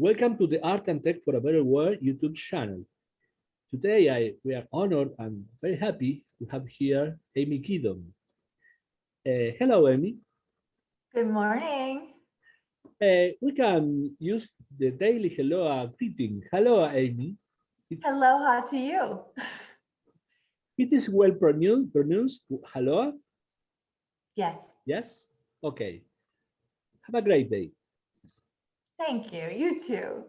Welcome to the Art and Tech for a Better World YouTube channel. Today, we are honored and very happy to have here Amy Giddon. Hello, Amy. Good morning. We can use the Daily Haloha greeting. Hello, Amy. Aloha to you. It is well pronounced Haloha? Yes. Yes? Okay. Have a great day. Thank you. You too.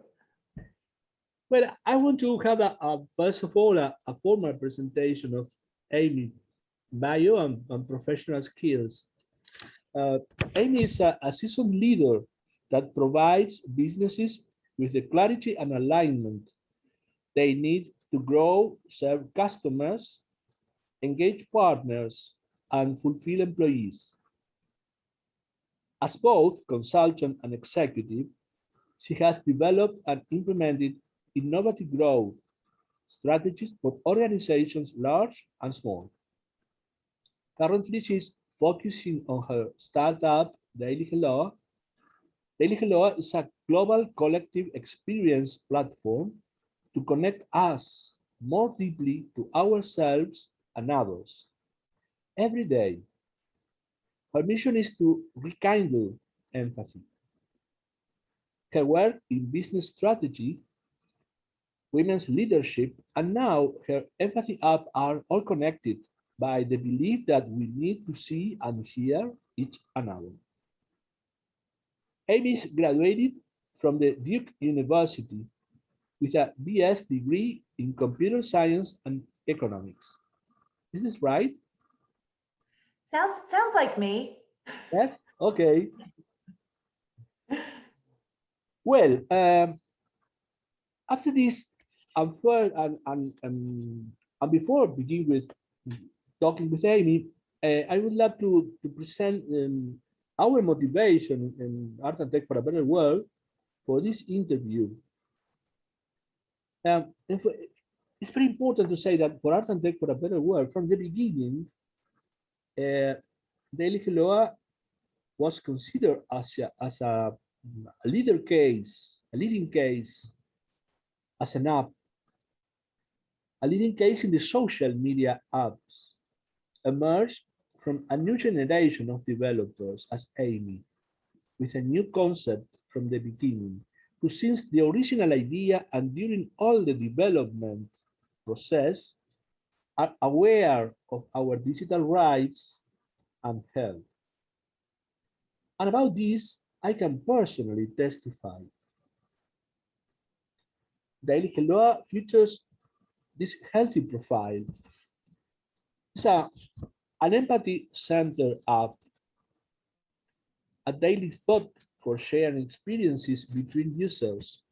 Well, I want to have first of all, a formal presentation of Amy bio and professional skills. Amy is a seasoned leader that provides businesses with the clarity and alignment they need to grow, serve customers, engage partners, and fulfill employees. As both consultant and executive, she has developed and implemented innovative growth strategies for organizations large and small. Currently, she's focusing on her startup, Daily Haloha. Daily Haloha is a global collective experience platform to connect us more deeply to ourselves and others. Every day, her mission is to rekindle empathy. Her work in business strategy, women's leadership, and now her empathy app are all connected by the belief that we need to see and hear each another. Amy is graduated from the Duke University with a BS degree in computer science and economics. Is this right? Sounds like me. Yes. Okay. Well, after this, and before begin with talking with Amy, I would love to present our motivation in Art and Tech for a Better World for this interview. It's very important to say that for Art and Tech for a Better World, from the beginning, Daily Haloha was considered as a leading case, as an app, a leading case in the social media apps, emerged from a new generation of developers as Amy, with a new concept from the beginning, who since the original idea and during all the development process are aware of our digital rights and health. And about this, I can personally testify. Daily Haloha features this healthy profile. It's an empathy-centered app, a daily thought for sharing experiences between users.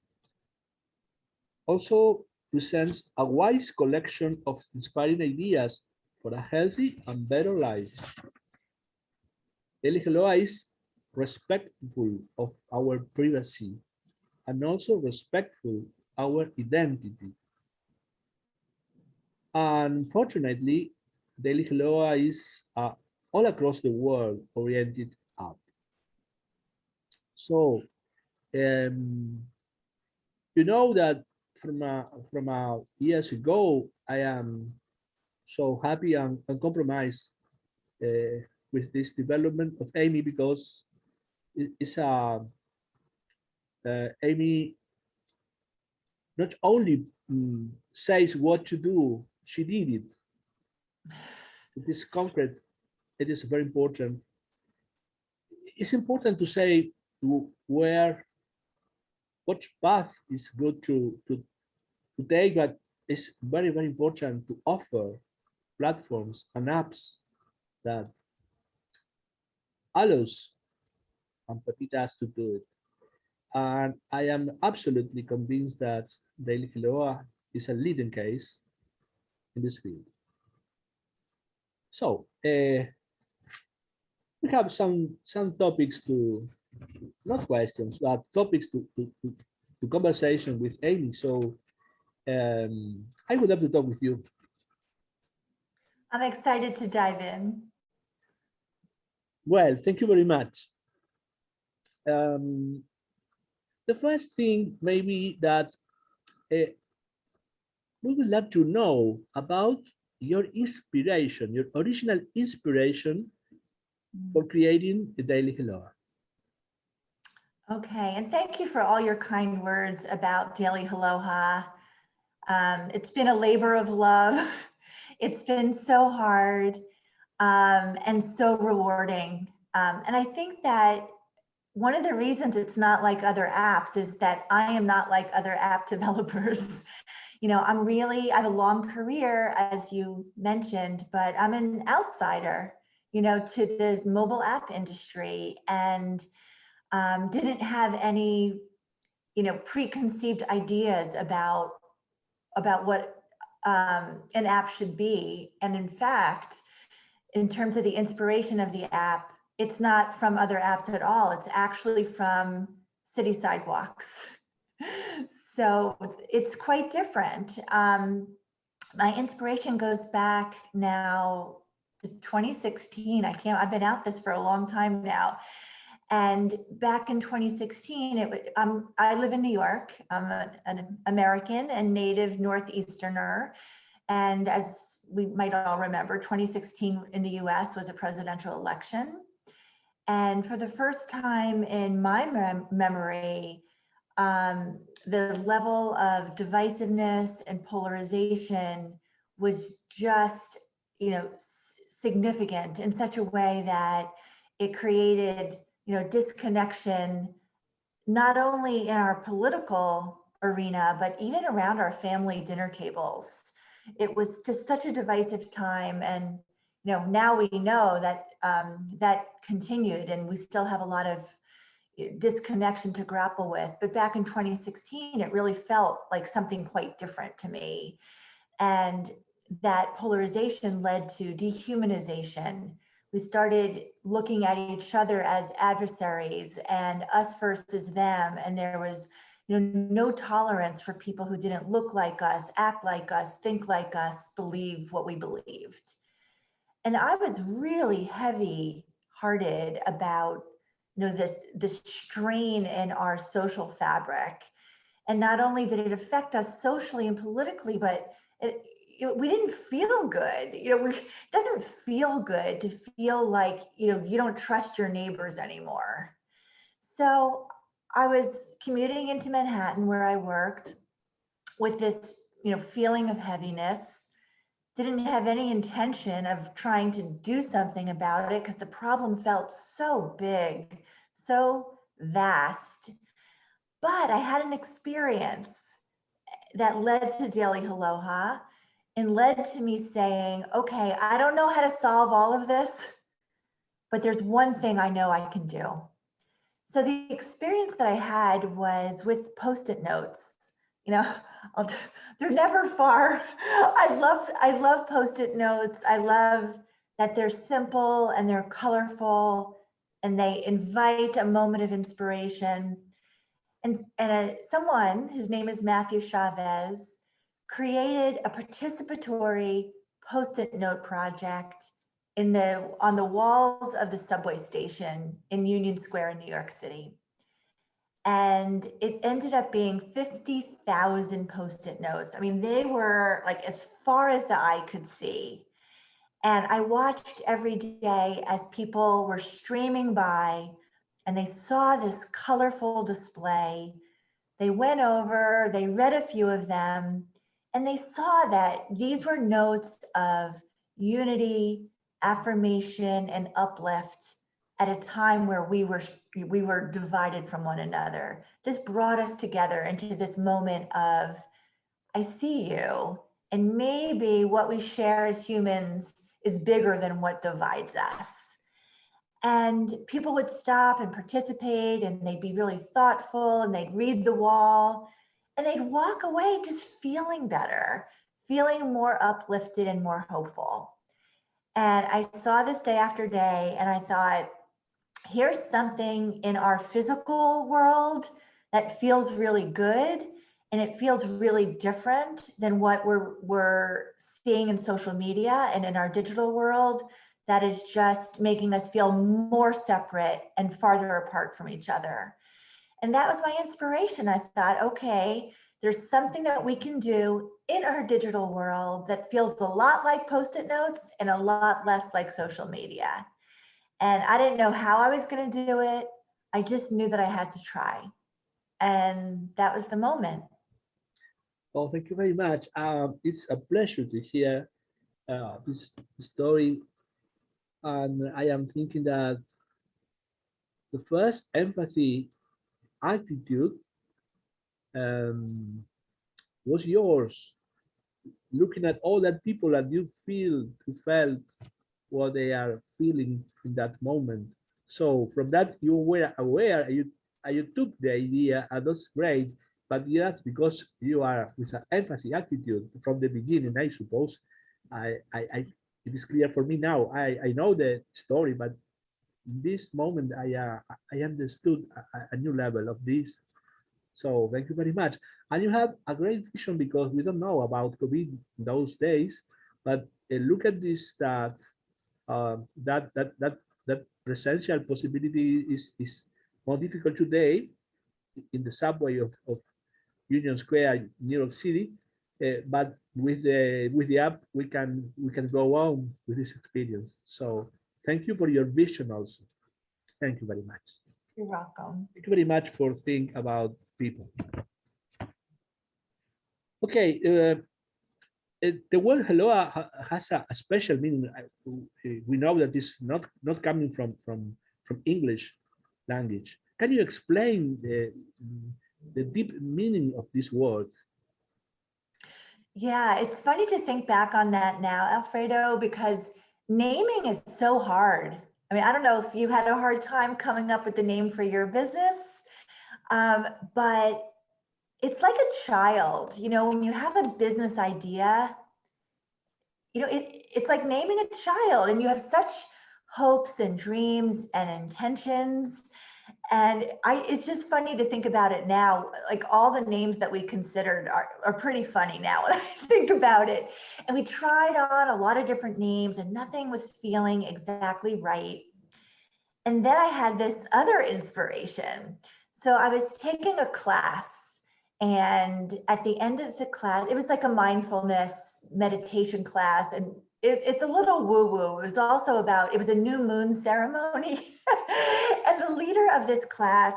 Also presents a wise collection of inspiring ideas for a healthy and better life. Daily Haloha is respectful of our privacy and also respectful our identity. Unfortunately, Daily Haloha is all across the world oriented app. So, you know that from years ago, I am so happy and compromised with this development of Amy because it's Amy not only says what to do, she did it. It is concrete. It is very important. It's important to say what path is good to take, but it's very, very important to offer platforms and apps that allows and permit us to do it. And I am absolutely convinced that Daily Haloha is a leading case in this field. So we have some topics not questions, but topics to conversation with Amy. So I would love to talk with you. I'm excited to dive in. Well, thank you very much. The first thing maybe that uh, we would love to know about your inspiration, your original inspiration for creating the Daily Haloha. Okay, and thank you for all your kind words about Daily Haloha. It's been a labor of love. It's been so hard and so rewarding. And I think that one of the reasons it's not like other apps is that I am not like other app developers. You know, I have a long career, as you mentioned, but I'm an outsider, you know, to the mobile app industry, and didn't have any, you know, preconceived ideas about what an app should be. And in fact, in terms of the inspiration of the app, it's not from other apps at all. It's actually from city sidewalks. So it's quite different. My inspiration goes back now to 2016. I've been out this for a long time now. And back in 2016, I live in New York. I'm an American and native Northeasterner. And as we might all remember, 2016 in the US was a presidential election. And for the first time in my memory, the level of divisiveness and polarization was just, you know, significant in such a way that it created, you know, disconnection, not only in our political arena, but even around our family dinner tables. It was just such a divisive time. And, you know, now we know that that continued, and we still have a lot of disconnection to grapple with. But back in 2016, it really felt like something quite different to me. And that polarization led to dehumanization. We started looking at each other as adversaries and us versus them. And there was, you know, no tolerance for people who didn't look like us, act like us, think like us, believe what we believed. And I was really heavy-hearted about, you know, this strain in our social fabric. And not only did it affect us socially and politically, but we didn't feel good. You know, it doesn't feel good to feel like, you know, you don't trust your neighbors anymore. So I was commuting into Manhattan where I worked with this, you know, feeling of heaviness. Didn't have any intention of trying to do something about it because the problem felt so big, so vast. But I had an experience that led to Daily Haloha and led to me saying, okay, I don't know how to solve all of this, but there's one thing I know I can do. So the experience that I had was with Post-it notes. You know, they're never far. I love Post-it notes. I love that they're simple and they're colorful and they invite a moment of inspiration. And someone, his name is Matthew Chavez, created a participatory Post-it note project on the walls of the subway station in Union Square in New York City. And it ended up being 50,000 Post-it notes. I mean, they were like as far as the eye could see. And I watched every day as people were streaming by and they saw this colorful display. They went over, they read a few of them, and they saw that these were notes of unity, affirmation, and uplift at a time where we were divided from one another. This brought us together into this moment of, I see you, and maybe what we share as humans is bigger than what divides us. And people would stop and participate, and they'd be really thoughtful, and they'd read the wall, and they'd walk away just feeling better, feeling more uplifted and more hopeful. And I saw this day after day, and I thought, here's something in our physical world that feels really good, and it feels really different than what we're seeing in social media and in our digital world that is just making us feel more separate and farther apart from each other. And that was my inspiration. I thought, okay, there's something that we can do in our digital world that feels a lot like Post-it notes and a lot less like social media. And I didn't know how I was going to do it. I just knew that I had to try. And that was the moment. Oh, thank you very much. It's a pleasure to hear this story. And I am thinking that the first empathy attitude um, was yours, looking at all that people that you felt what they are feeling in that moment. So from that, you were aware, you took the idea, and that's great. But that's because you are with an empathy attitude from the beginning, I suppose. It is clear for me now. I know the story, but in this moment, I understood a new level of this. So thank you very much. And you have a great vision because we don't know about COVID those days, but look at this that presential possibility is more difficult today in the subway of Union Square, New York City. But with the app, we can go on with this experience. So thank you for your vision also. Thank you very much. You're welcome. Thank you very much for thinking about people. Okay, the word Aloha has a special meaning. We know that it's not coming from English language. Can you explain the deep meaning of this word? Yeah, it's funny to think back on that now, Alfredo, because naming is so hard. I mean, I don't know if you had a hard time coming up with the name for your business, but it's like a child. You know, when you have a business idea, you know, it's like naming a child, and you have such hopes and dreams and intentions. And it's just funny to think about it now. Like all the names that we considered are pretty funny now when I think about it. And we tried on a lot of different names and nothing was feeling exactly right. And then I had this other inspiration. So I was taking a class, and at the end of the class, it was like a mindfulness meditation class. And it's a little woo woo. It was also about, it was a new moon ceremony. And the leader of this class,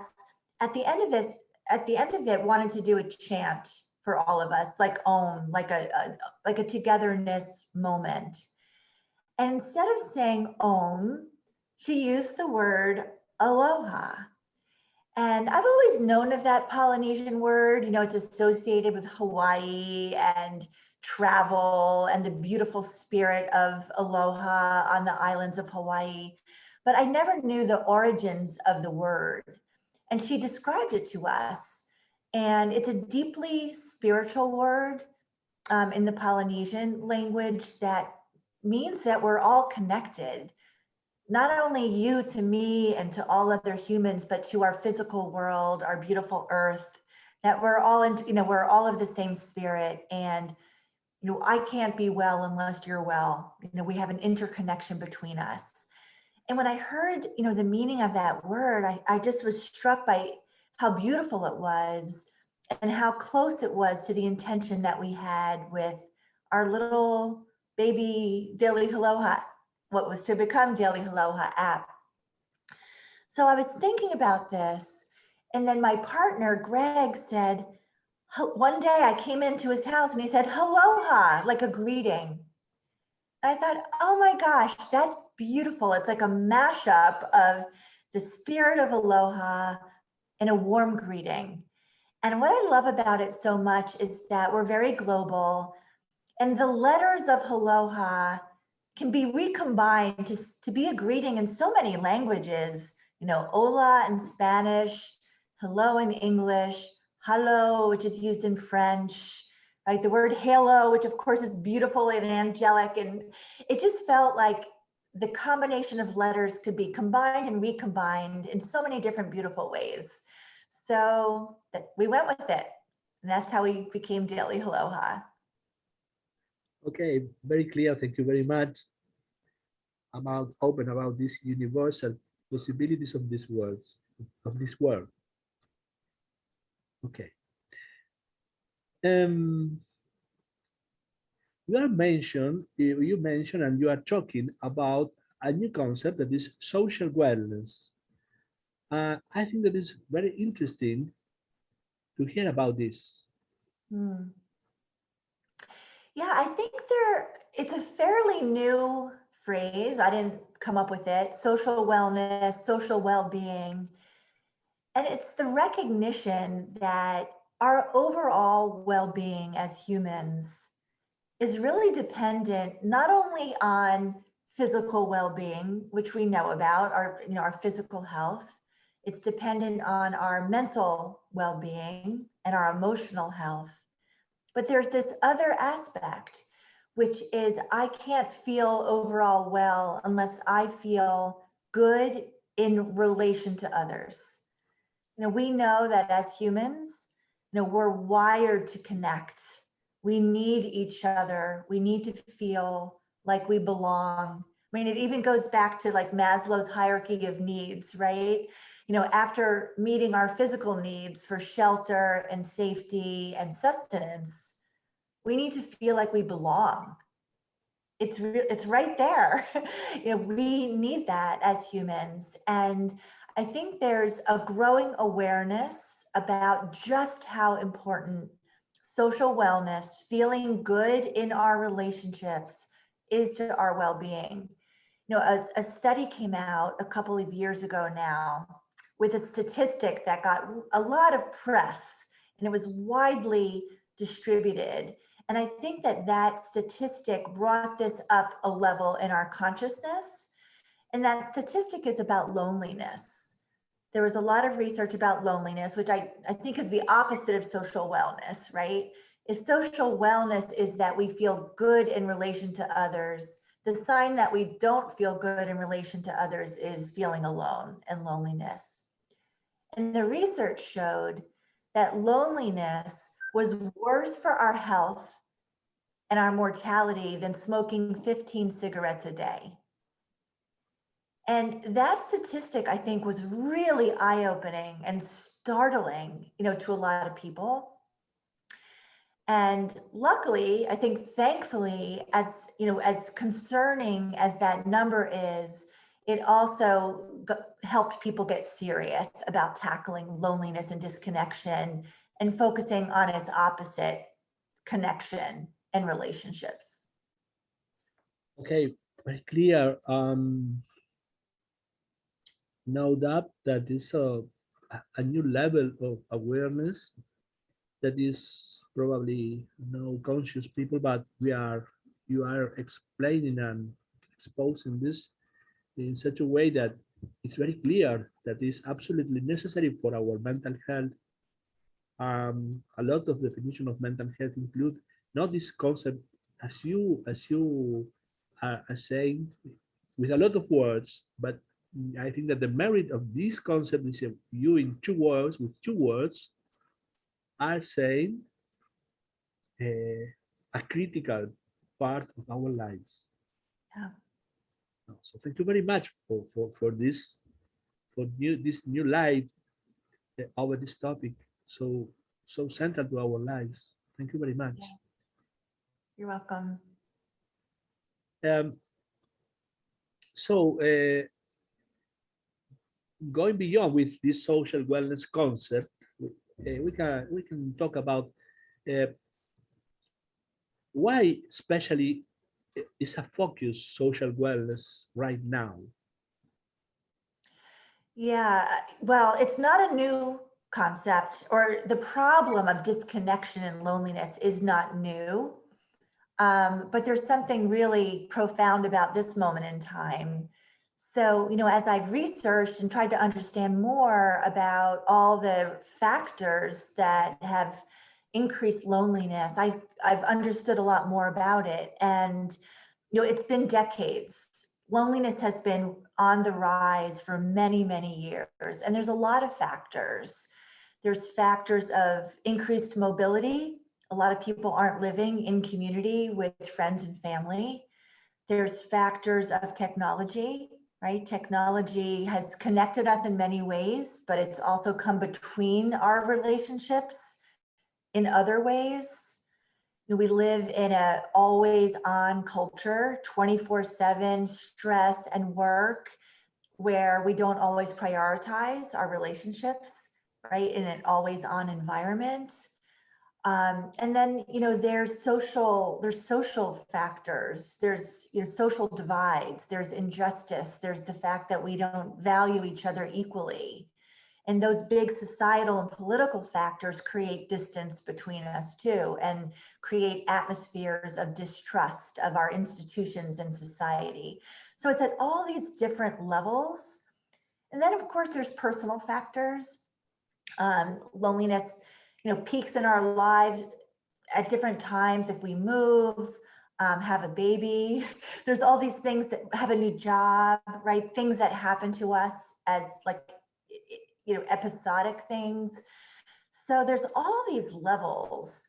at the end of this, at the end of it, wanted to do a chant for all of us, like Om, like a togetherness moment. And instead of saying Om, she used the word Aloha. And I've always known of that Polynesian word. You know, it's associated with Hawaii and travel and the beautiful spirit of aloha on the islands of Hawaii. But I never knew the origins of the word. And she described it to us. And it's a deeply spiritual word in the Polynesian language that means that we're all connected, not only you to me and to all other humans, but to our physical world, our beautiful earth, that we're all in, you know, we're all of the same spirit. And, you know, I can't be well unless you're well. You know, we have an interconnection between us. And when I heard, you know, the meaning of that word, I just was struck by how beautiful it was and how close it was to the intention that we had with our little baby Daily Haloha, what was to become Daily Haloha app. So I was thinking about this, and then my partner, Greg, said, one day I came into his house and he said, Aloha, like a greeting. I thought, oh my gosh, that's beautiful. It's like a mashup of the spirit of aloha and a warm greeting. And what I love about it so much is that we're very global, and the letters of aloha can be recombined to be a greeting in so many languages. You know, hola in Spanish, hello in English, hello, which is used in French, right? The word halo, which of course is beautiful and angelic. And it just felt like the combination of letters could be combined and recombined in so many different beautiful ways. So we went with it. And that's how we became Daily Haloha. Okay, very clear. Thank you very much. About these universal possibilities of these words, of this world. Okay. Um, you mentioned, and you are talking about a new concept that is social wellness. I think that is very interesting to hear about this. Hmm. Yeah, I think it's a fairly new phrase. I didn't come up with it. Social wellness, social well-being. And it's the recognition that our overall well-being as humans is really dependent not only on physical well-being, which we know about, our physical health. It's dependent on our mental well-being and our emotional health. But there's this other aspect, which is I can't feel overall well unless I feel good in relation to others. We know that as humans, we're wired to connect. We need each other. We need to feel like we belong. I mean, it even goes back to like Maslow's hierarchy of needs, right? After meeting our physical needs for shelter and safety and sustenance, we need to feel like we belong. It's right there. We need that as humans. And I think there's a growing awareness about just how important social wellness, feeling good in our relationships, is to our well-being. A study came out a couple of years ago now with a statistic that got a lot of press, and it was widely distributed. And I think that statistic brought this up a level in our consciousness. And that statistic is about loneliness. There was a lot of research about loneliness, which I think is the opposite of social wellness, right? Is social wellness is that we feel good in relation to others. The sign that we don't feel good in relation to others is feeling alone and loneliness. And the research showed that loneliness was worse for our health and our mortality than smoking 15 cigarettes a day. And that statistic, I think, was really eye-opening and startling, to a lot of people. And luckily, I think thankfully, as concerning as that number is, it also helped people get serious about tackling loneliness and disconnection and focusing on its opposite, connection and relationships. Okay, very clear. No doubt that is a new level of awareness that is probably no conscious people, but you are explaining and exposing this in such a way that it's very clear that is absolutely necessary for our mental health. A lot of definition of mental health include not this concept as you are saying with a lot of words, but I think that the merit of this concept is you in with two words, are saying a critical part of our lives. Yeah. So thank you very much for this new light over this topic, so central to our lives. Thank you very much. Yeah. You're welcome. Um, so going beyond with this social wellness concept, we can talk about uh, why especially is a focus social wellness right now. Yeah, well, it's not a new concept, or the problem of disconnection and loneliness is not new. But there's something really profound about this moment in time. So, as I've researched and tried to understand more about all the factors that have increased loneliness, I've understood a lot more about it. And, it's been decades. Loneliness has been on the rise for many, many years. And there's a lot of factors. There's factors of increased mobility. A lot of people aren't living in community with friends and family. There's factors of technology. right? Technology has connected us in many ways, but it's also come between our relationships in other ways. We live in a always on culture, 24/7 stress and work, where we don't always prioritize our relationships, right? In an always on environment. And then, there's social factors, there's, social divides, there's injustice, there's the fact that we don't value each other equally. And those big societal and political factors create distance between us too, and create atmospheres of distrust of our institutions and society. So it's at all these different levels. And then of course there's personal factors. Loneliness, peaks in our lives at different times. If we move, have a baby, there's all these things that have a new job, right? Things that happen to us as like, episodic things. So there's all these levels.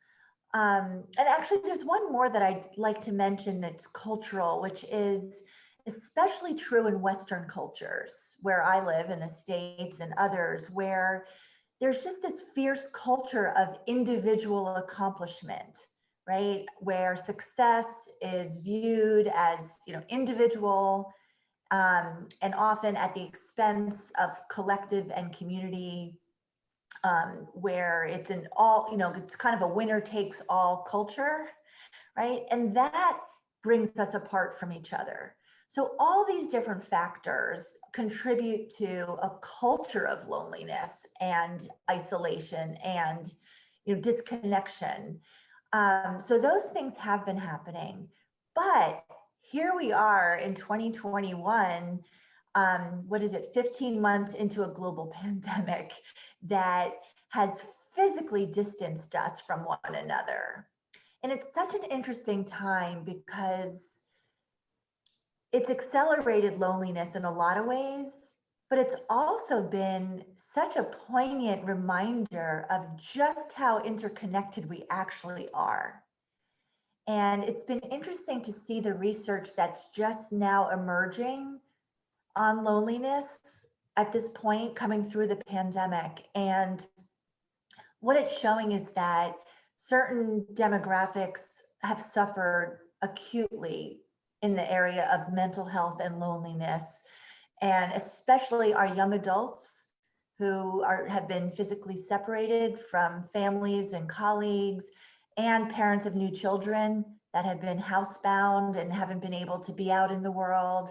And actually there's one more that I'd like to mention that's cultural, which is especially true in Western cultures where I live in the States and others, where there's just this fierce culture of individual accomplishment, right? Where success is viewed as, individual, and often at the expense of collective and community, where it's an all, it's kind of a winner takes all culture, right? And that brings us apart from each other. So all these different factors contribute to a culture of loneliness and isolation and, disconnection. So those things have been happening, but here we are in 2021, 15 months into a global pandemic that has physically distanced us from one another. And it's such an interesting time because it's accelerated loneliness in a lot of ways, but it's also been such a poignant reminder of just how interconnected we actually are. And it's been interesting to see the research that's just now emerging on loneliness at this point coming through the pandemic. And what it's showing is that certain demographics have suffered acutely in the area of mental health and loneliness, and especially our young adults who have been physically separated from families and colleagues, and parents of new children that have been housebound and haven't been able to be out in the world.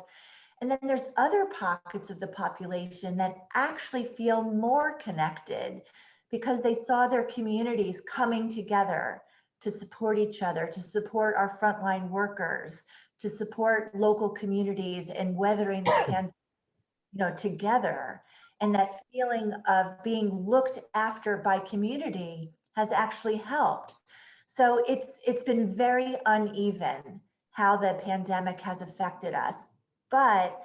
And then there's other pockets of the population that actually feel more connected because they saw their communities coming together to support each other, to support our frontline workers, to support local communities and weathering the pandemic, together. And that feeling of being looked after by community has actually helped. So it's been very uneven how the pandemic has affected us. But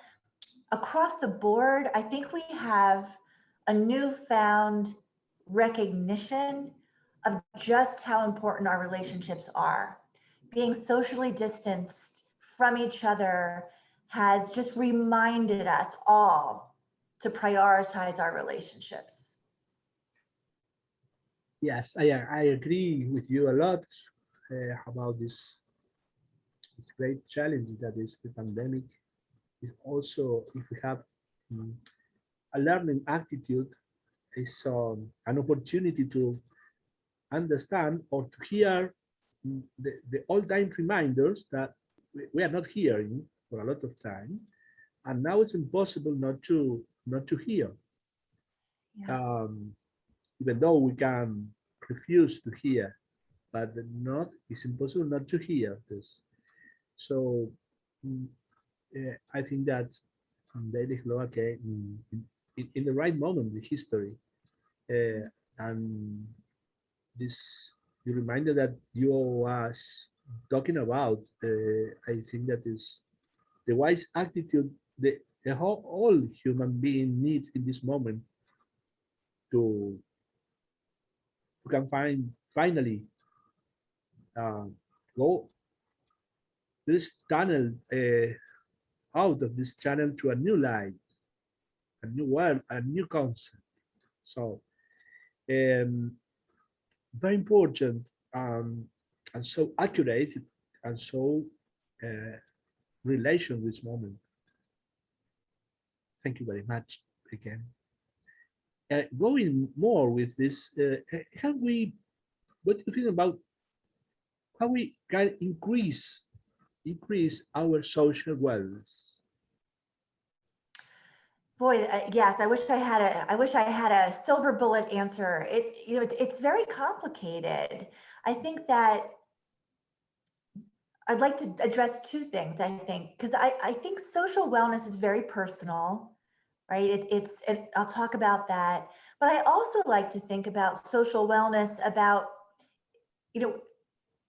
across the board, I think we have a newfound recognition of just how important our relationships are. Being socially distanced from each other has just reminded us all to prioritize our relationships. Yes, I agree with you a lot about this great challenge that is the pandemic. Also, if we have a learning attitude, is an opportunity to understand or to hear the all-time reminders that we are not hearing for a lot of time, and now it's impossible not to hear. Yeah. Even though we can refuse to hear, but it's impossible not to hear this. So I think that Daily Haloha came in the right moment in history, and this the reminder that you was talking about. I think that is the wise attitude the whole all human being needs in this moment to can finally go this tunnel out of this channel to a new light, a new world, a new concept. So very important and so accurate and so relation this moment. Thank you very much again. Going more with this, what do you think about how we can increase our social wealth? Boy, yes, I wish I had a silver bullet answer. It's very complicated. I think that I'd like to address two things, I think, because I think social wellness is very personal, right? I'll talk about that. But I also like to think about social wellness about, you know,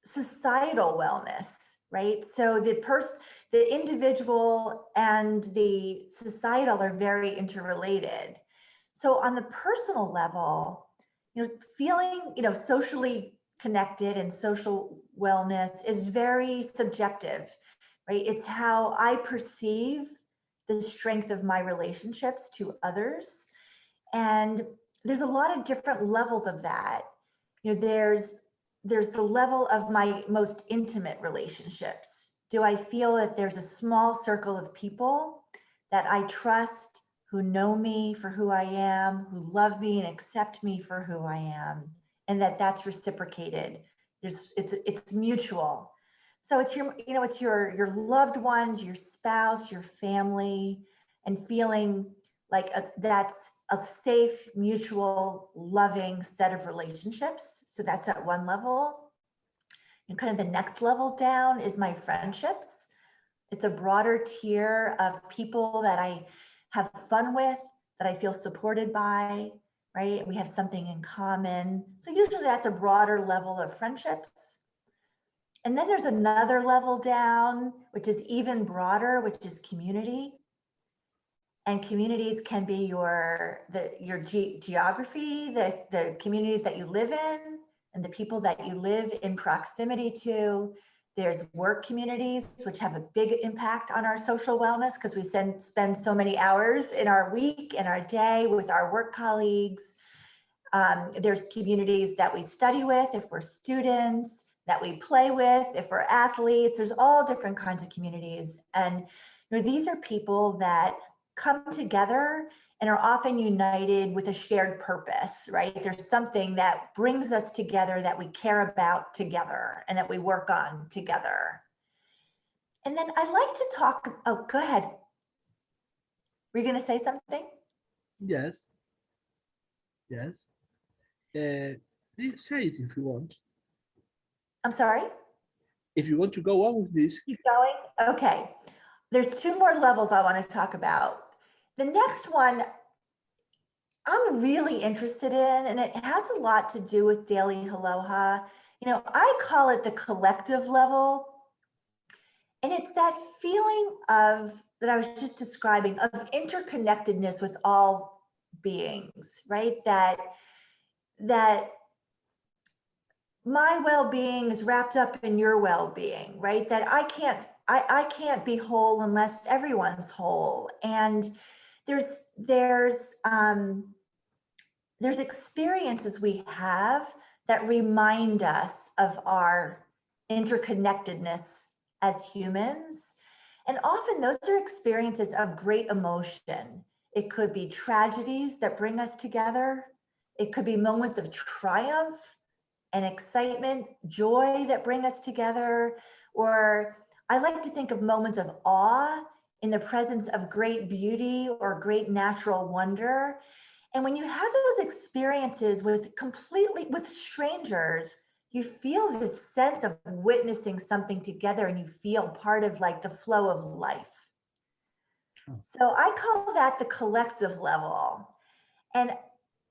societal wellness, right? So the individual and the societal are very interrelated. So on the personal level, feeling, socially connected and social wellness is very subjective, right? It's how I perceive the strength of my relationships to others. And there's a lot of different levels of that. There's the level of my most intimate relationships. Do I feel that there's a small circle of people that I trust, who know me for who I am, who love me and accept me for who I am, and that's reciprocated? It's mutual. So it's your loved ones, your spouse, your family, and feeling like that's a safe, mutual, loving set of relationships. So that's at one level. And kind of the next level down is my friendships. It's a broader tier of people that I have fun with, that I feel supported by, right? We have something in common. So usually that's a broader level of friendships. And then there's another level down, which is even broader, which is community. And communities can be your geography, the communities that you live in, and the people that you live in proximity to. There's work communities, which have a big impact on our social wellness because we spend so many hours in our week and our day with our work colleagues. There's communities that we study with if we're students, that we play with if we're athletes. There's all different kinds of communities. And these are people that come together and are often united with a shared purpose, right? There's something that brings us together that we care about together and that we work on together. And then I'd like to talk, oh, go ahead. Were you going to say something? Yes. Yes. Say it if you want. I'm sorry? If you want to go on with this. Keep going? Okay. There's two more levels I want to talk about. The next one I'm really interested in, and it has a lot to do with Daily Haloha. I call it the collective level. And it's that feeling of, that I was just describing, of interconnectedness with all beings, right? That my well-being is wrapped up in your well-being, right? That I can't be whole unless everyone's whole. And there's experiences we have that remind us of our interconnectedness as humans. And often those are experiences of great emotion. It could be tragedies that bring us together. It could be moments of triumph and excitement, joy that bring us together. Or I like to think of moments of awe in the presence of great beauty or great natural wonder. And when you have those experiences with strangers, you feel this sense of witnessing something together, and you feel part of like the flow of life. So I call that the collective level. And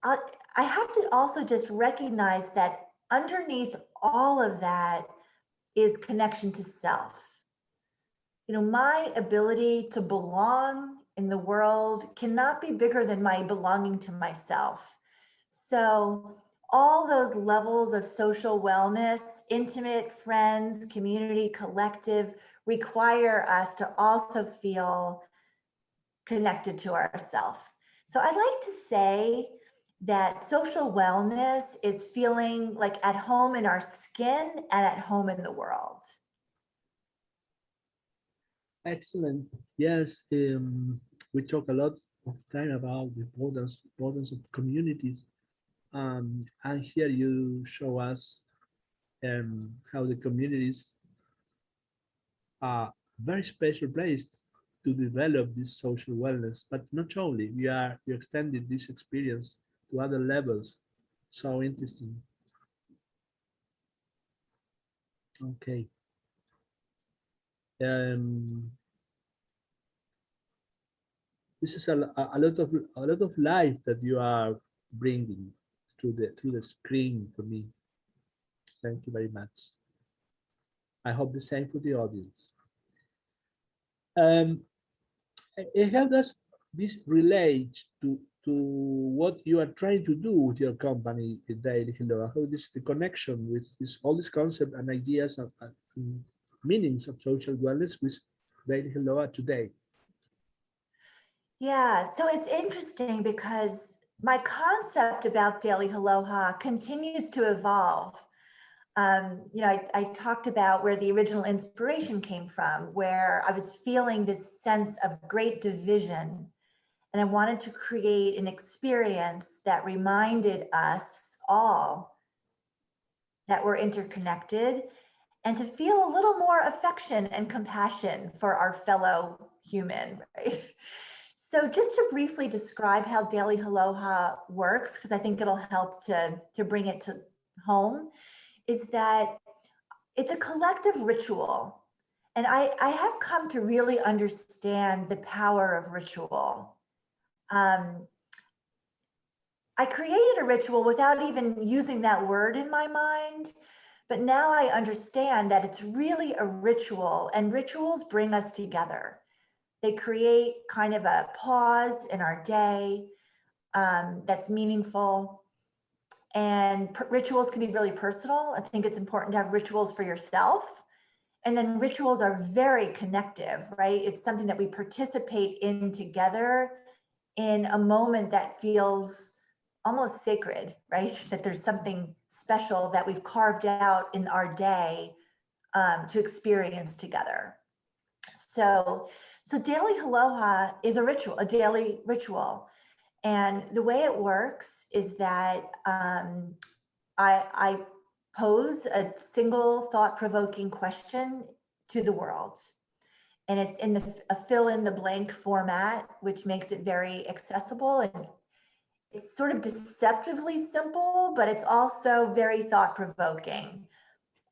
I have to also just recognize that underneath all of that is connection to self. My ability to belong in the world cannot be bigger than my belonging to myself. So all those levels of social wellness, intimate, friends, community, collective, require us to also feel connected to ourselves. So I'd like to say that social wellness is feeling like at home in our skin and at home in the world. Excellent. Yes, we talk a lot of time about the importance of communities. And here you show us how the communities are very special place to develop this social wellness. But not only, we extended this experience to other levels. So interesting. Okay. Um, this is a lot of life that you are bringing to the screen for me. Thank you very much. I hope the same for the audience. Um, how does this relate to what you are trying to do with your company, Daily Haloha? How is the connection with all these concepts and ideas and meanings of social wellness with Daily Haloha today? Yeah, so it's interesting because my concept about Daily Haloha continues to evolve. I talked about where the original inspiration came from, where I was feeling this sense of great division. And I wanted to create an experience that reminded us all that we're interconnected and to feel a little more affection and compassion for our fellow human, right? So just to briefly describe how Daily Haloha works, because I think it'll help to bring it to home, is that it's a collective ritual. And I have come to really understand the power of ritual. I created a ritual without even using that word in my mind, but now I understand that it's really a ritual, and rituals bring us together. They create kind of a pause in our day that's meaningful. And rituals can be really personal. I think it's important to have rituals for yourself. And then rituals are very connective, right? It's something that we participate in together in a moment that feels almost sacred, right? That there's something special that we've carved out in our day to experience together. So Daily Haloha is a ritual, a daily ritual. And the way it works is that I pose a single thought-provoking question to the world. And it's in a fill in the blank format, which makes it very accessible. And it's sort of deceptively simple, but it's also very thought-provoking.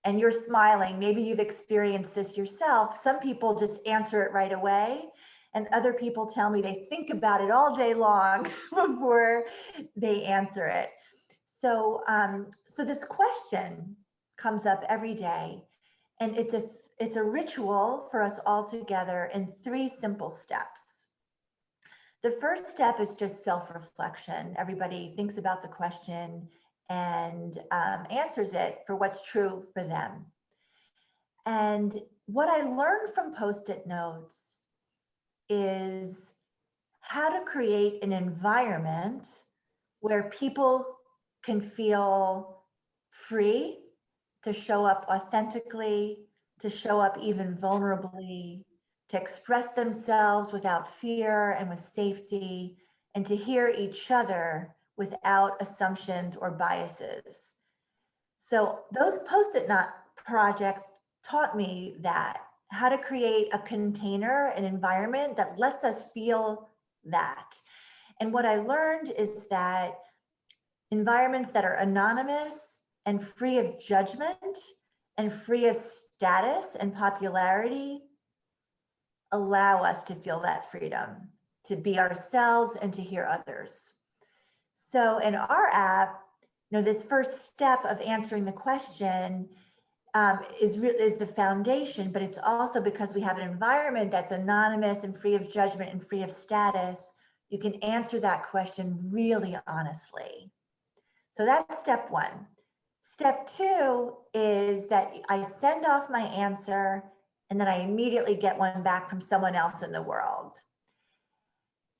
And you're smiling, maybe you've experienced this yourself. Some people just answer it right away. And other people tell me they think about it all day long before they answer it. So this question comes up every day, and it's a ritual for us all together in 3 simple steps. The first step is just self-reflection. Everybody thinks about the question and answers it for what's true for them. And what I learned from Post-it notes is how to create an environment where people can feel free to show up authentically, to show up even vulnerably, to express themselves without fear and with safety, and to hear each other without assumptions or biases. So those Post-it note projects taught me that, how to create a container, an environment that lets us feel that. And what I learned is that environments that are anonymous and free of judgment and free of status and popularity allow us to feel that freedom, to be ourselves and to hear others. So in our app, this first step of answering the question is the foundation, but it's also because we have an environment that's anonymous and free of judgment and free of status, you can answer that question really honestly. So that's step 1. Step 2 is that I send off my answer, and then I immediately get one back from someone else in the world.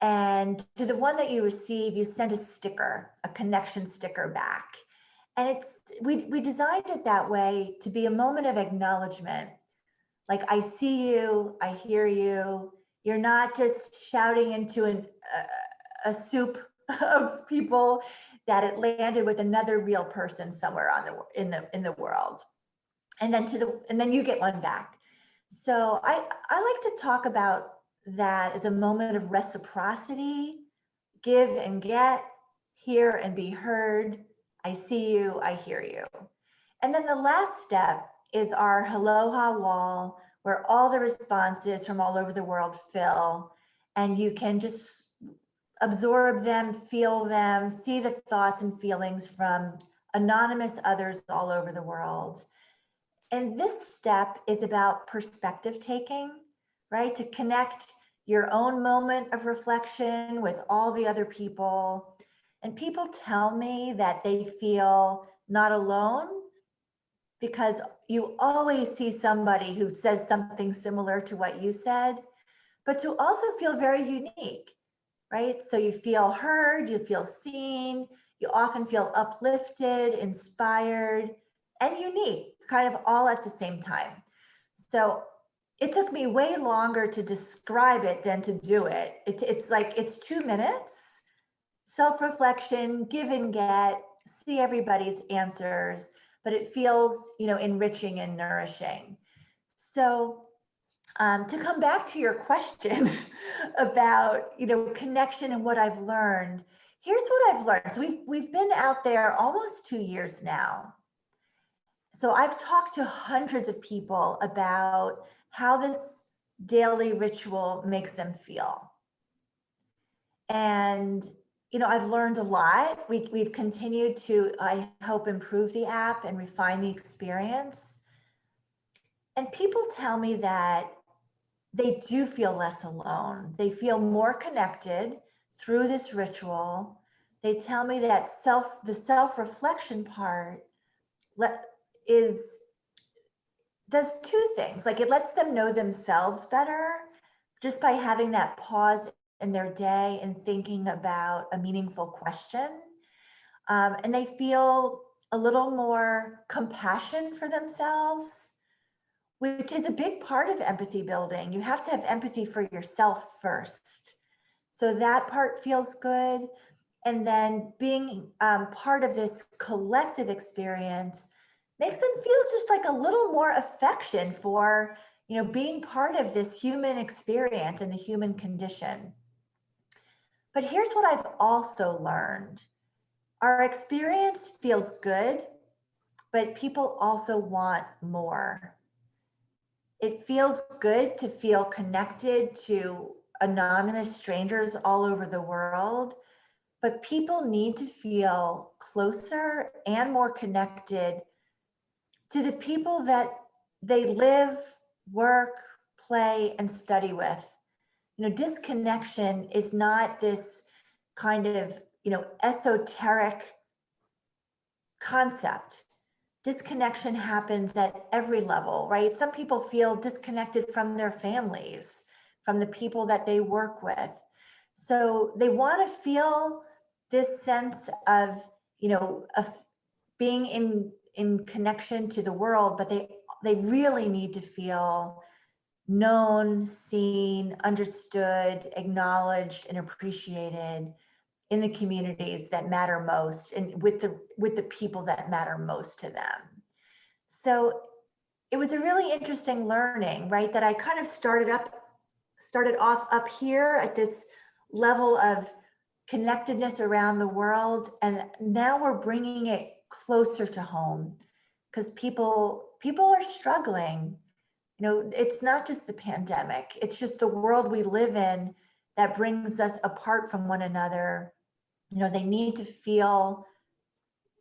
And to the one that you receive, you send a sticker, a connection sticker back. And we designed it that way to be a moment of acknowledgement. Like, I see you, I hear you. You're not just shouting into a soup of people, that it landed with another real person somewhere in the world. And then you get one back. So I like to talk about that as a moment of reciprocity, give and get, hear and be heard. I see you, I hear you. And then the last step is our Aloha wall, where all the responses from all over the world fill, and you can just absorb them, feel them, see the thoughts and feelings from anonymous others all over the world. And this step is about perspective taking, right? To connect your own moment of reflection with all the other people. And people tell me that they feel not alone, because you always see somebody who says something similar to what you said, but to also feel very unique, right? So you feel heard, you feel seen, you often feel uplifted, inspired, and unique, kind of all at the same time. So it took me way longer to describe it than to do it. It's like, it's 2 minutes, self-reflection, give and get, see everybody's answers, but it feels, enriching and nourishing. So to come back to your question about, connection and what I've learned, here's what I've learned. So we've been out there almost 2 years now. So I've talked to hundreds of people about how this daily ritual makes them feel. And, I've learned a lot. We've continued to, I hope, improve the app and refine the experience. And people tell me that they do feel less alone. They feel more connected through this ritual. They tell me that the self-reflection part does 2 things. Like, it lets them know themselves better just by having that pause in their day and thinking about a meaningful question. And they feel a little more compassion for themselves, which is a big part of empathy building. You have to have empathy for yourself first. So that part feels good. And then being part of this collective experience makes them feel just like a little more affection for, being part of this human experience and the human condition. But here's what I've also learned. Our experience feels good, but people also want more. It feels good to feel connected to anonymous strangers all over the world, but people need to feel closer and more connected to the people that they live, work, play, and study with. Disconnection is not this kind of, esoteric concept. Disconnection happens at every level, right? Some people feel disconnected from their families, from the people that they work with. So they want to feel this sense of, of being in connection to the world, but they really need to feel known, seen, understood, acknowledged, and appreciated in the communities that matter most and with the people that matter most to them. So it was a really interesting learning, right? That I kind of started off up here at this level of connectedness around the world, and now we're bringing it closer to home, because people are struggling. It's not just the pandemic, it's just the world we live in that brings us apart from one another. They need to feel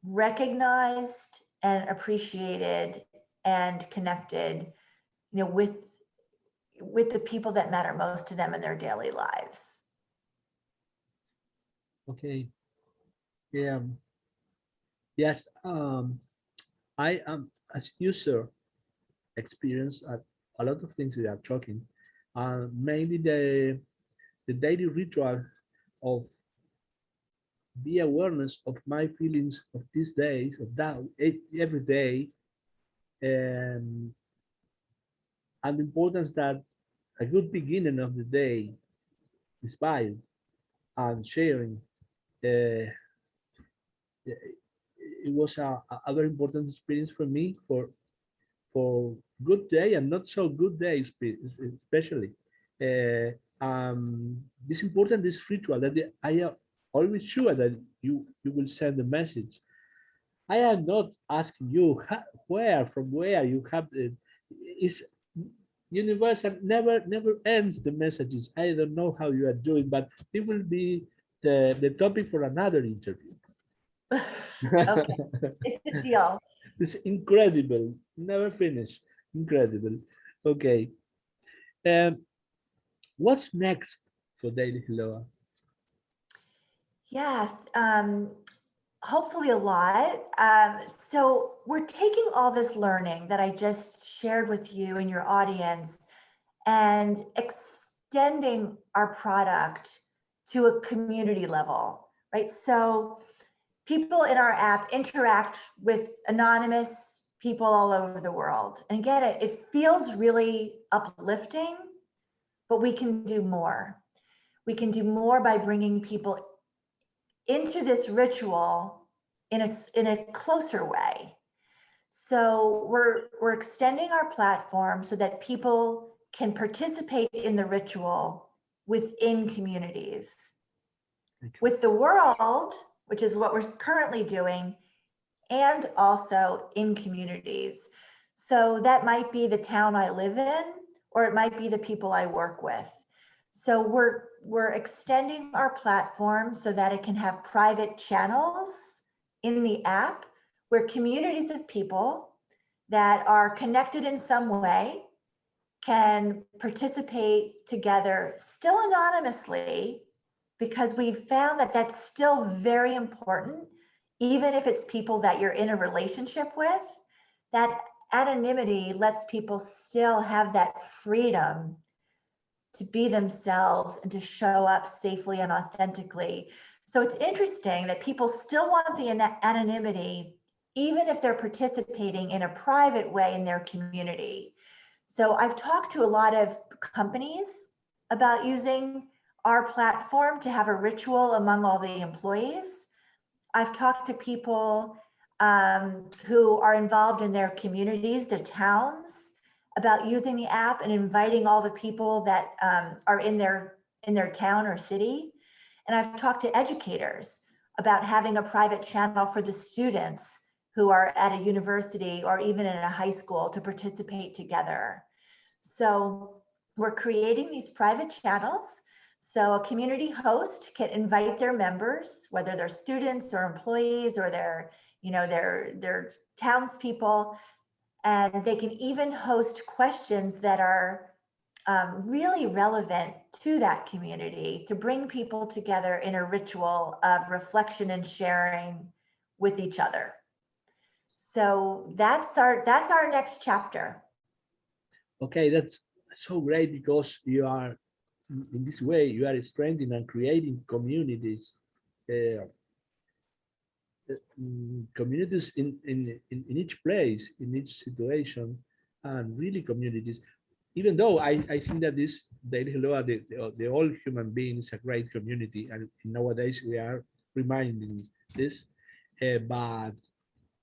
recognized and appreciated and connected, with the people that matter most to them in their daily lives. Okay. Yeah. Yes. I am, as user experience a lot of things we are talking, mainly the daily ritual of be awareness of my feelings of these days, of that every day, um, and the importance that a good beginning of the day inspired and sharing. Uh, it was a very important experience for me for good day and not so good day, especially. This important this ritual that I am always sure that you will send a message. I am not asking you where from where you have it. Is universal never ends the messages. I don't know how you are doing, but it will be the topic for another interview. Okay, it's a deal. It's incredible. Never finish. Incredible. Okay. Um, what's next for Daily Haloha? Yes, hopefully a lot. So we're taking all this learning that I just shared with you and your audience and extending our product to a community level, right? So people in our app interact with anonymous people all over the world. And again, it feels really uplifting, but we can do more. We can do more by bringing people into this ritual in a closer way. So we're extending our platform so that people can participate in the ritual within communities. With the world, which is what we're currently doing, and also in communities. So that might be the town I live in, or it might be the people I work with. So we're extending our platform so that it can have private channels in the app where communities of people that are connected in some way can participate together, still anonymously, because we've found that that's still very important, even if it's people that you're in a relationship with. That anonymity lets people still have that freedom to be themselves and to show up safely and authentically. So it's interesting that people still want the anonymity, even if they're participating in a private way in their community. So I've talked to a lot of companies about using our platform to have a ritual among all the employees. I've talked to people who are involved in their communities, the towns, about using the app and inviting all the people that are in their town or city. And I've talked to educators about having a private channel for the students who are at a university or even in a high school to participate together. So we're creating these private channels. So a community host can invite their members, whether they're students or employees or they're, they're townspeople, and they can even host questions that are really relevant to that community to bring people together in a ritual of reflection and sharing with each other. So that's our next chapter. Okay, that's so great because you are in this way you are strengthening and creating communities, uh, communities in each place, in each situation, and really communities. Even though I think that this Daily Hello, the all human being is a great community, and nowadays we are reminding this, but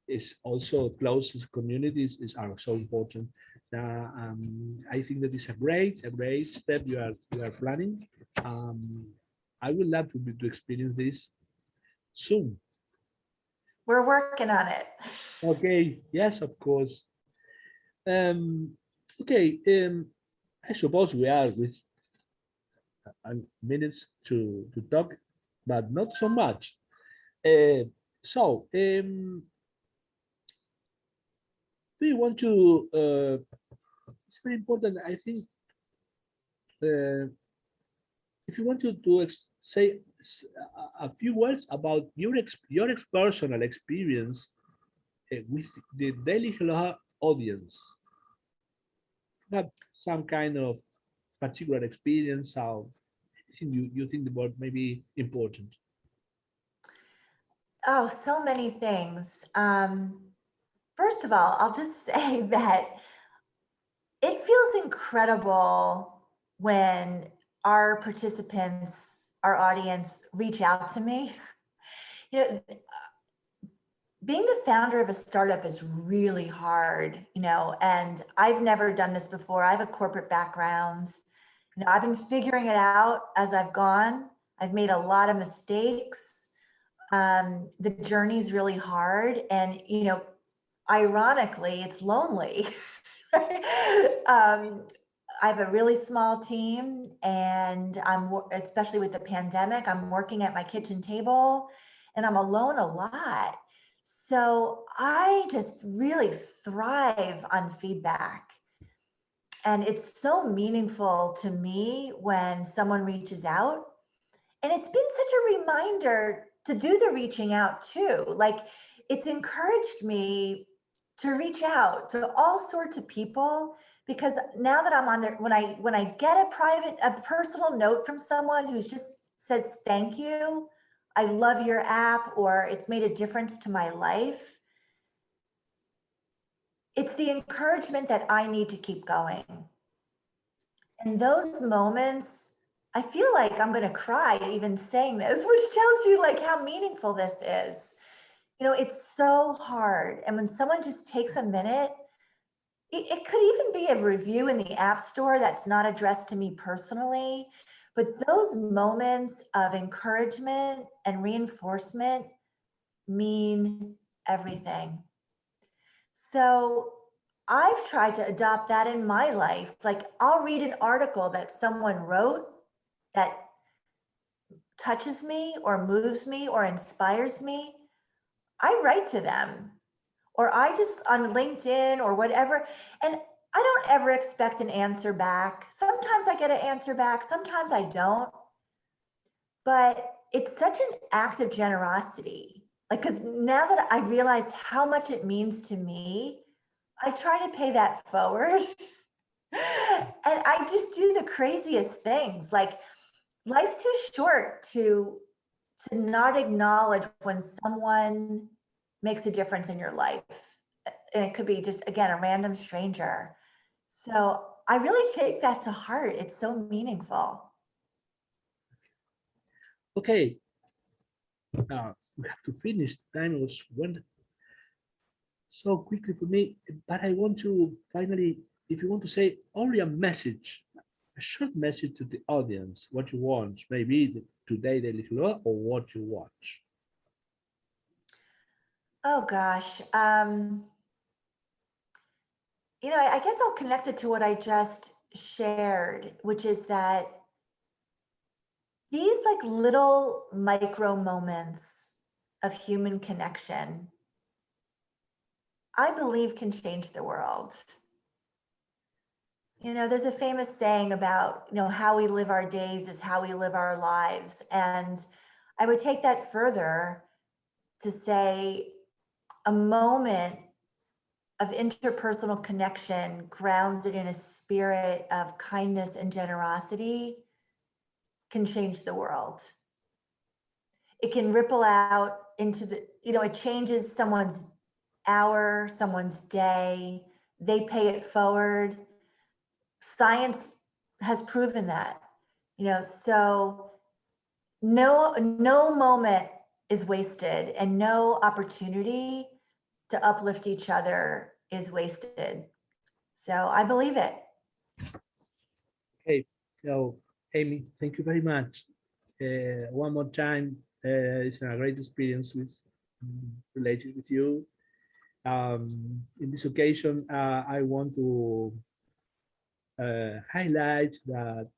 it's also closest communities are so important. I think that is a great step you are planning. Um, I would love to experience this soon. We're working on it. Okay, yes, of course. Um, okay, I suppose we are with minutes to talk, but not so much. Uh, so, do you want to? It's very important. I think uh, if you want to say a few words about your personal experience with the Daily Aloha audience. have some kind of particular experience, how you think about maybe important? Oh, so many things. First of all, I'll just say that it feels incredible when our participants, our audience reach out to me. You know, being the founder of a startup is really hard, and I've never done this before. I have a corporate background. I've been figuring it out as I've gone. I've made a lot of mistakes. The journey's really hard, and ironically, it's lonely. I have a really small team, and especially with the pandemic, I'm working at my kitchen table, and I'm alone a lot. So I just really thrive on feedback. And it's so meaningful to me when someone reaches out. And it's been such a reminder to do the reaching out too. Like, it's encouraged me to reach out to all sorts of people, because now that I'm on there, when I get a personal note from someone who just says, thank you, I love your app, or it's made a difference to my life, it's the encouragement that I need to keep going. And those moments, I feel like I'm going to cry even saying this, which tells you like how meaningful this is. It's so hard. And when someone just takes a minute, it could even be a review in the App Store that's not addressed to me personally, but those moments of encouragement and reinforcement mean everything. So I've tried to adopt that in my life. Like, I'll read an article that someone wrote that touches me or moves me or inspires me. I write to them, or I just on LinkedIn or whatever. And I don't ever expect an answer back. Sometimes I get an answer back, sometimes I don't. But it's such an act of generosity. Like, because now that I realize how much it means to me, I try to pay that forward. And I just do the craziest things. Like, life's too short to not acknowledge when someone makes a difference in your life. And it could be just, again, a random stranger. So I really take that to heart. It's so meaningful. Okay, we have to finish. Time was went so quickly for me, but I want to finally, if you want to say only a message, a short message to the audience, what you want, maybe today Daily Haloha or what you watch. Oh gosh. I guess I'll connect it to what I just shared, which is that these like little micro moments of human connection, I believe, can change the world. There's a famous saying about, how we live our days is how we live our lives. And I would take that further to say a moment of interpersonal connection grounded in a spirit of kindness and generosity can change the world. It can ripple out into it changes someone's hour, someone's day. They pay it forward. Science has proven that, so no moment is wasted, and no opportunity to uplift each other is wasted. So I believe it. Okay, so Amy, thank you very much. One more time, it's a great experience related with you. In this occasion, I want to highlight that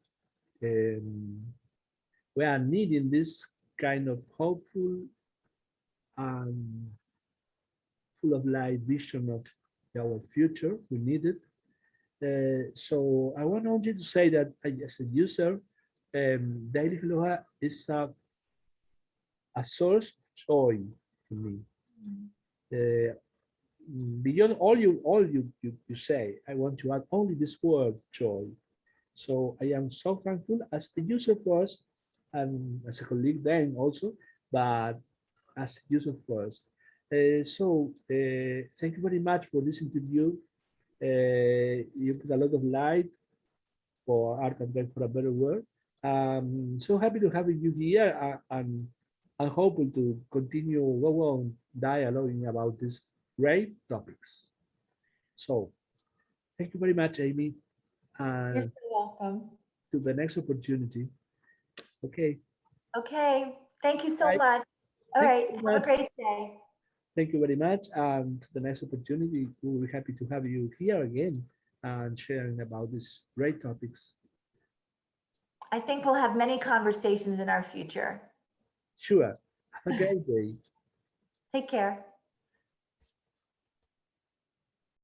we are needing this kind of hopeful and full of light vision of our future. We need it. So I want only to say that as a user, Daily Haloha is a source of joy for me. beyond all you say, I want to add only this word, joy. So I am so thankful as a user first and as a colleague then also, but as a user first. Thank you very much for this interview. You put a lot of light for art and then for a better word. So happy to have you here and hopeful to continue go on dialoguing about these great topics. So thank you very much, Amy, You're and so welcome. to the next opportunity. Okay, Okay, thank you so bye. much. All Thank right, you very have a much. great day. Thank you very much. And to the next opportunity, we will be happy to have you here again and sharing about these great topics. I think we'll have many conversations in our future. Sure. Have a great day. Take care.